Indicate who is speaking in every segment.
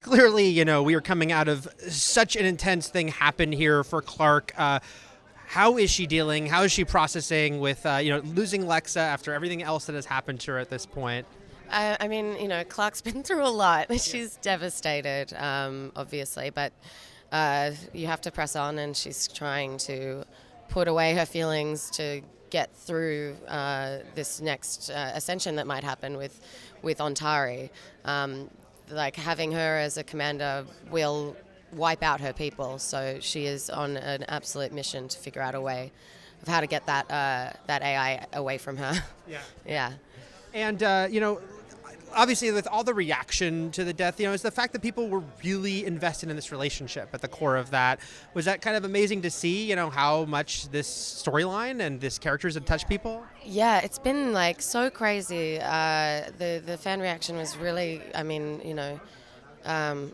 Speaker 1: Clearly, we are coming out of such an intense thing happened here for Clarke. How is she dealing? How is she processing with, losing Lexa after everything else that has happened to her at this point?
Speaker 2: I mean, Clark's been through a lot. She's devastated, obviously, but you have to press on, and she's trying to put away her feelings to get through this next ascension that might happen with Ontari. Like having her as a commander will wipe out her people, so she is on an absolute mission to figure out a way of how to get that AI away from her.
Speaker 1: Yeah.
Speaker 2: Yeah.
Speaker 1: And, obviously with all the reaction to the death, it's the fact that people were really invested in this relationship at the core of that. Was that kind of amazing to see, how much this storyline and this characters had touched people?
Speaker 2: Yeah, it's been like so crazy. The fan reaction was really, kind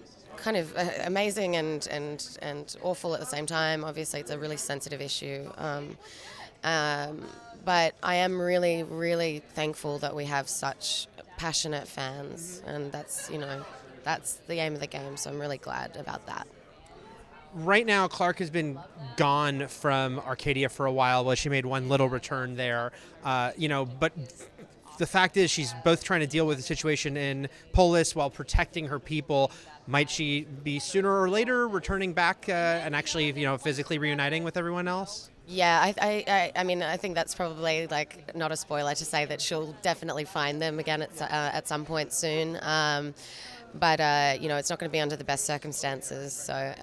Speaker 2: of amazing and awful at the same time. Obviously, it's a really sensitive issue. But I am really, really thankful that we have such passionate fans, and that's the aim of the game. So I'm really glad about that.
Speaker 1: Right now, Clarke has been gone from Arcadia for a while. Well, she made one little return there, but the fact is she's both trying to deal with the situation in Polis while protecting her people. Might she be sooner or later returning back and actually, physically reuniting with everyone else?
Speaker 2: Yeah, I mean, I think that's probably like not a spoiler to say that she'll definitely find them again at some point soon. But it's not going to be under the best circumstances. So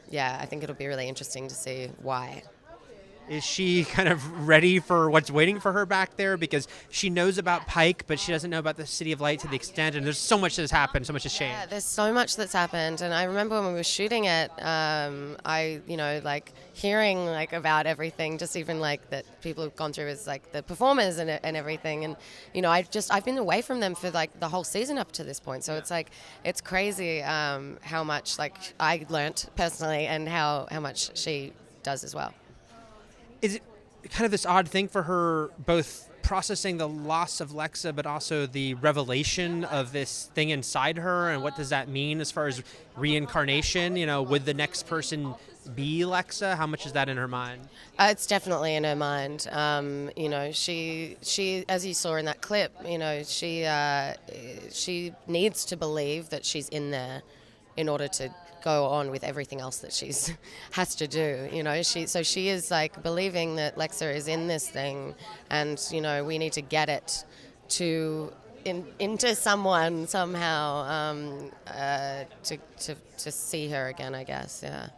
Speaker 2: yeah, I think it'll be really interesting to see why.
Speaker 1: Is she kind of ready for what's waiting for her back there? Because she knows about Pike, but she doesn't know about the City of Light to the extent, and there's so much that's happened, so much has changed.
Speaker 2: Yeah, there's so much that's happened, and I remember when we were shooting it, I, like hearing like about everything, just even like that people have gone through as like the performers and everything, and I've been away from them for like the whole season up to this point, so it's like it's crazy how much like I learnt personally and how much she does as well.
Speaker 1: Is it kind of this odd thing for her, both processing the loss of Lexa, but also the revelation of this thing inside her, and what does that mean as far as reincarnation? Would the next person be Lexa? How much is that in her mind?
Speaker 2: It's definitely in her mind. She, as you saw in that clip, she needs to believe that she's in there in order to go on with everything else that she's has to do. She is like believing that Lexa is in this thing, and we need to get it into someone somehow to see her again, I guess. Yeah.